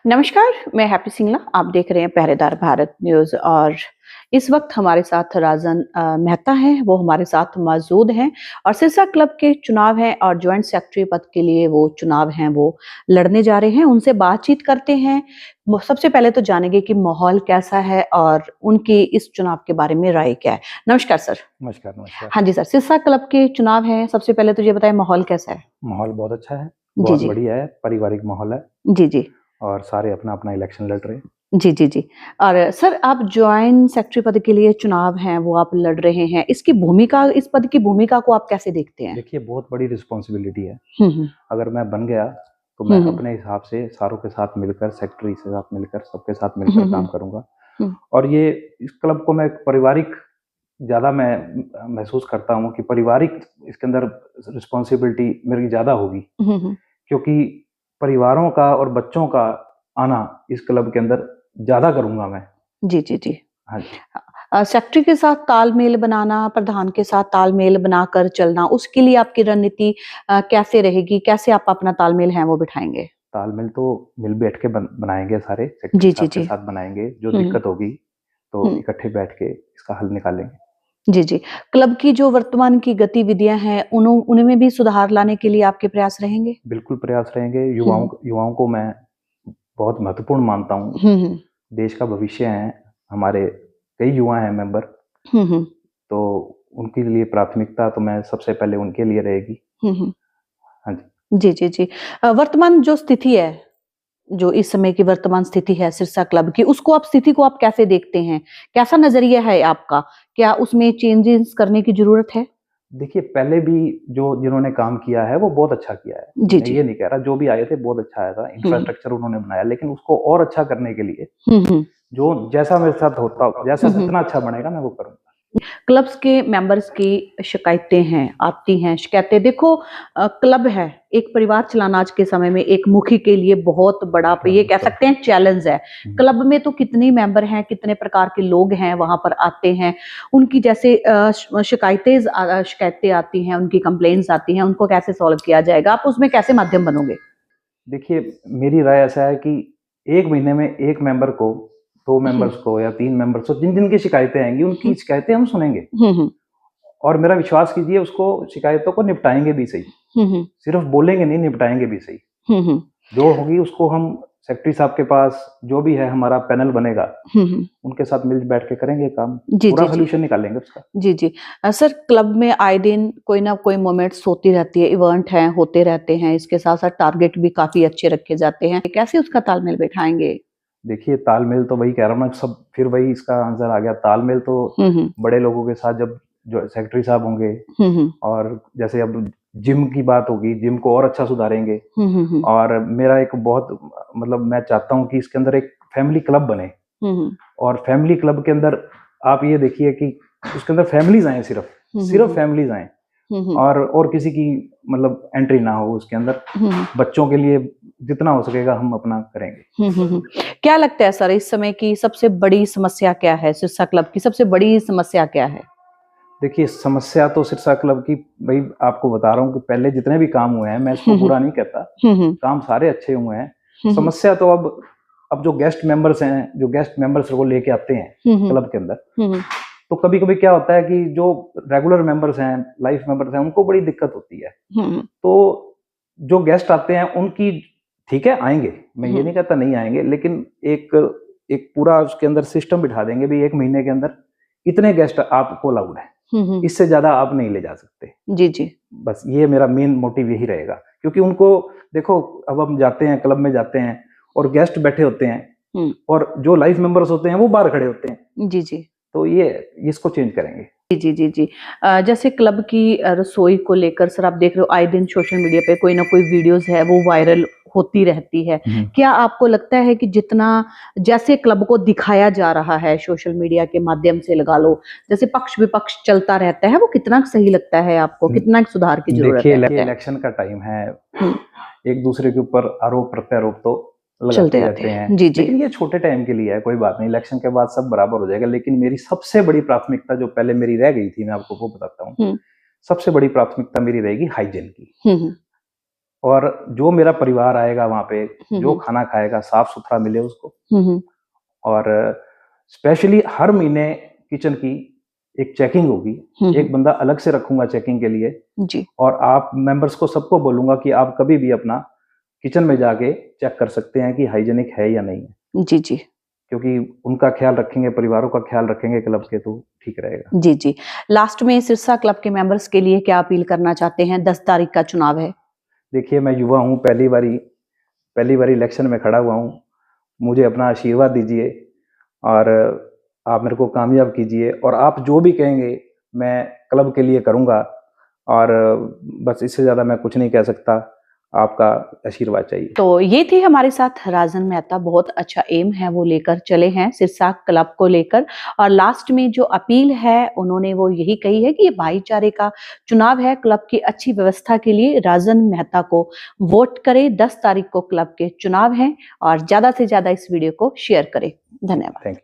नमस्कार, मैं हैप्पी सिंगला। आप देख रहे हैं पहरेदार भारत न्यूज़ और इस वक्त हमारे साथ राजन मेहता हैं, वो हमारे साथ मौजूद हैं और सिरसा क्लब के चुनाव हैं और जॉइंट सेक्रेटरी पद के लिए वो चुनाव हैं, वो लड़ने जा रहे हैं। उनसे बातचीत करते हैं। सबसे पहले तो जानेंगे कि माहौल कैसा है और उनकी इस चुनाव के बारे में राय क्या है। नमस्कार सर। नमस्कार, नमस्कार। हाँ जी सर, सिरसा क्लब के चुनाव हैं। सबसे पहले तो ये बताएं माहौल कैसा है? माहौल बहुत अच्छा है, जी, बहुत जी। बढ़िया है, पारिवारिक माहौल है जी, जी। और सारे अपना-अपना इलेक्शन लड़ रहे हैं। जी, जी, जी। और सर आप जॉइंट सेक्रेटरी पद के लिए चुनाव हैं, वो आप लड़ रहे हैं। इसकी भूमिका इस पद की भूमिका को आप कैसे देखते हैं? देखिए, बहुत बड़ी रिस्पॉन्सिबिलिटी है। हुँ, हुँ। अगर मैं बन गया, तो हुँ, मैं हुँ। अपने हिसाब से सारों के साथ मिलकर, सेक्रेटरी के साथ मिलकर, सबके साथ हुँ, मिलकर काम हुँ। करूँगा हुँ। और ये इस क्लब को मैं एक पारिवारिक ज़्यादा मैं महसूस करता हूँ कि पारिवारिक इसके अंदर रिस्पॉन्सिबिलिटी मेरी ज़्यादा होगी, हुँ, हुँ। क्योंकि परिवारों का और बच्चों का आना इस क्लब के अंदर ज़्यादा करूँगा मैं। जी, जी, जी। हाँ जी। सेक्रेटरी के साथ तालमेल बनाना, प्रधान के साथ तालमेल बनाकर चलना, उसके लिए आपकी रणनीति कैसे रहेगी? कैसे आप अपना तालमेल है वो बिठाएँगे? तालमेल तो मिल बैठ के बनाएँगे सारे, सेक्रेटरी जी, जी, साहब के जी। साथ बनाएँगे, जो हुँ, दिक्कत होगी तो हुँ। इकट्ठे बैठ के इसका हल निकालेंगे। जी, जी। क्लब की जो वर्तमान की गतिविधियाँ हैं, उनमें भी सुधार लाने के लिए आपके प्रयास रहेंगे? बिल्कुल प्रयास रहेंगे, हुँ, युवाओं को मैं बहुत महत्वपूर्ण मानता हूँ, हुँ, हुँ। देश का भविष्य हैं, हमारे कई युवा हैं मेंबर, हुँ, हुँ। तो उनके लिए प्राथमिकता तो मैं सबसे पहले उनके लिए रहेगी। हुँ, हुँ। हाँ जी। जी, जी, जी। वर्तमान जो स्थिति है, जो इस समय की वर्तमान स्थिति है सिरसा क्लब की, उसको आप स्थिति को आप कैसे देखते हैं? कैसा नज़रिया है आपका? क्या उसमें चेंजेस करने की ज़रूरत है? देखिए, पहले भी जो जिन्होंने काम किया है, वो बहुत अच्छा किया है। जी, मैं जी। ये नहीं कह रहा, जो भी आए थे बहुत अच्छा आया था, हुँ, हुँ। इंफ्रास्ट्रक्चर उन्होंने बनाया, लेकिन उसको और अच्छा करने के लिए हुँ, हुँ। जो जैसा मेरे साथ होता जैसा हुँ, हुँ। जितना अच्छा बनेगा मैं वो करूँगा। क्लब्स के मेंबर्स की शिकायतें हैं, आती हैं शिकायतें। देखो क्लब है, एक परिवार चलाना आज के समय में एक मुखी के लिए बहुत बड़ा ये कह सकते हैं चैलेंज है। हुँ। क्लब में तो कितने मेंबर हैं, कितने प्रकार के लोग हैं, वहाँ पर आते हैं। उनकी जैसे शिकायतें आती हैं, उनकी कंप्लेंट्स आती हैं, उनको कैसे सॉल्व किया जाएगा? आप उसमें कैसे माध्यम बनोगे? देखिए, मेरी राय ऐसा है कि 1 महीने में 1 मेंबर को, 2 हुँ, मेंबर्स को या 3 मेंबर्स को जिन-जिन की शिकायतें आएँगी, हुँ, उनकी शिकायतें हम सुनेंगे हुँ, हुँ, और मेरा विश्वास कीजिए उसको शिकायतों को निपटाएँगे भी सही। हुँ, हुँ, सिर्फ़ बोलेंगे नहीं, निपटाएँगे भी सही। हुँ, हुँ, जो होगी उसको हम सेक्रेटरी साहब के पास जो भी है हमारा पैनल बनेगा, हुँ, हुँ। उनके साथ मिल बैठ के करेंगे काम, जी, पूरा जी, जी। सॉल्यूशन निकालेंगे उसका। जी, जी। सर क्लब में आए दिन कोई ना कोई मोमेंट्स होती रहती है, इवेंट हैं, होते रहते हैं। इसके साथ-साथ टारगेट भी काफ़ी अच्छे रखे जाते हैं। कैसे उसका तालमेल बैठाएँगे? देखिए, तालमेल तो वही कह रहा हूँ ना, सब फिर वही इसका आंसर आ गया, तालमेल तो हुँ, हुँ। बड़े लोगों के साथ जब जो सेक्रेटरी साहब होंगे हुँ, हुँ। और जैसे अब जिम की बात होगी, जिम को और अच्छा सुधारेंगे हुँ, हुँ, हुँ। और मेरा एक बहुत मतलब मैं चाहता हूँ कि इसके अंदर एक फैमिली क्लब बने हुँ, हुँ। और फैमिली क्लब के अंदर आप ये देखिए कि उसके अंदर फैमिलीज़ आएँ सिर्फ़, हुँ, हुँ, सिर्फ़ हुँ। फैमिलीज़ आएँ हुँ, हुँ। और किसी की मतलब एंट्री ना हो उसके अंदर। हुँ, हुँ। बच्चों के लिए जितना हो सकेगा हम अपना करेंगे। हुँ, हुँ, हुँ। क्या लगता है सर इस समय की सबसे बड़ी समस्या क्या है? सिरसा क्लब की सबसे बड़ी समस्या क्या है? देखिए, समस्या तो सिरसा क्लब की भई आपको बता रहा हूँ कि पहले जितने भी काम हुए हैं, मैं इसको हुँ, हुँ। बुरा नहीं कहता, हुँ, हुँ। काम सारे अच्छे हुए हैं। हुँ, हुँ। समस्या तो अब जो गेस्ट मेंबर्स हैं, जो गेस्ट मेंबर्स को लेके आते हैं हुँ, हुँ। क्लब के अंदर, हुँ, हुँ। तो कभी-कभी क्या होता है कि जो रेगुलर मेंबर्स हैं, लाइफ मेंबर्स हैं, उनको बड़ी दिक्कत होती है। हुँ, हुँ। तो जो गेस्ट आते हैं उनकी ठीक है आएँगे, मैं ये हुँ। नहीं कहता नहीं आएँगे, लेकिन एक एक पूरा उसके अंदर सिस्टम बिठा देंगे भई 1 महीने के अंदर इतने गेस्ट आपको अलाउड हैं, हुँ, हुँ। इससे ज़्यादा आप नहीं ले जा सकते। जी, जी। बस ये मेरा मेन मोटिव यही रहेगा, क्योंकि उनको देखो अब हम जाते हैं क्लब में जाते हैं और गेस्ट बैठे होते हैं हुँ। और जो लाइफ मेंबर्स होते हैं वो बाहर खड़े होते हैं, जी, जी। तो ये इसको चेंज करेंगे। जी, जी, जी, जी। जैसे क्लब की रसोई को लेकर सर आप देख रहे हो आए दिन सोशल मीडिया पे कोई ना कोई वीडियोज़ है वो वायरल होती रहती है। हुँ। क्या आपको लगता है कि जितना जैसे क्लब को दिखाया जा रहा है सोशल मीडिया के माध्यम से लगा लो, जैसे पक्ष-विपक्ष चलता रहता है वो कितना सही लगता है आपको? कितना सुधार की ज़रूरत देखिए है? इलेक्शन का टाइम है, हुँ, एक दूसरे के ऊपर आरोप-प्रत्यारोप तो लगाते चलते ही रहते रहते हैं। हैं, जी, जी। लेकिन ये छोटे टाइम के लिए है, कोई बात नहीं, इलेक्शन के बाद सब बराबर हो जाएगा। लेकिन मेरी सबसे बड़ी प्राथमिकता जो पहले मेरी रह गई थी, मैं आपको वो बताता हूँ। हुँ, सबसे बड़ी प्राथमिकता मेरी रहेगी हाइजीन की। हुँ, हुँ। और जो मेरा परिवार आएगा वहाँ पे, जो हम्म, खाना खाएगा साफ सुथरा मिले उसको। हम्म, और स्पेशली हर महीने किचन की एक चेकिंग होगी, हम्म, एक बंदा अलग से रखूंगा चेकिंग के लिए। जी और आप मेंबर्स को सबको बोलूंगा कि आप कभी भी अपना किचन में जाके चेक कर सकते हैं कि हाइजीनिक है या नहीं है, जी जी क्योंकि उनका ख्याल रखेंगे, परिवारों का ख्याल रखेंगे क्लब के, तो ठीक रहेगा। जी जी। लास्ट में सिरसा क्लब के मेंबर्स के लिए क्या अपील करना चाहते हैं? 10 तारीख का चुनाव है। देखिए, मैं युवा हूँ, पहली बारी इलेक्शन में खड़ा हुआ हूँ। मुझे अपना आशीर्वाद दीजिए और आप मेरे को कामयाब कीजिए, और आप जो भी कहेंगे मैं क्लब के लिए करूँगा। और बस इससे ज़्यादा मैं कुछ नहीं कह सकता, आपका आशीर्वाद चाहिए। तो ये थे हमारे साथ राजन मेहता। बहुत अच्छा एम है वो लेकर चले हैं सिरसा क्लब को लेकर। और लास्ट में जो अपील है उन्होंने वो यही कही है कि ये भाईचारे का चुनाव है, क्लब की अच्छी व्यवस्था के लिए राजन मेहता को वोट करें। 10 तारीख को क्लब के चुनाव हैं और ज्यादा से ज्यादा इस वीडियो को शेयर करें। धन्यवाद। Thank you.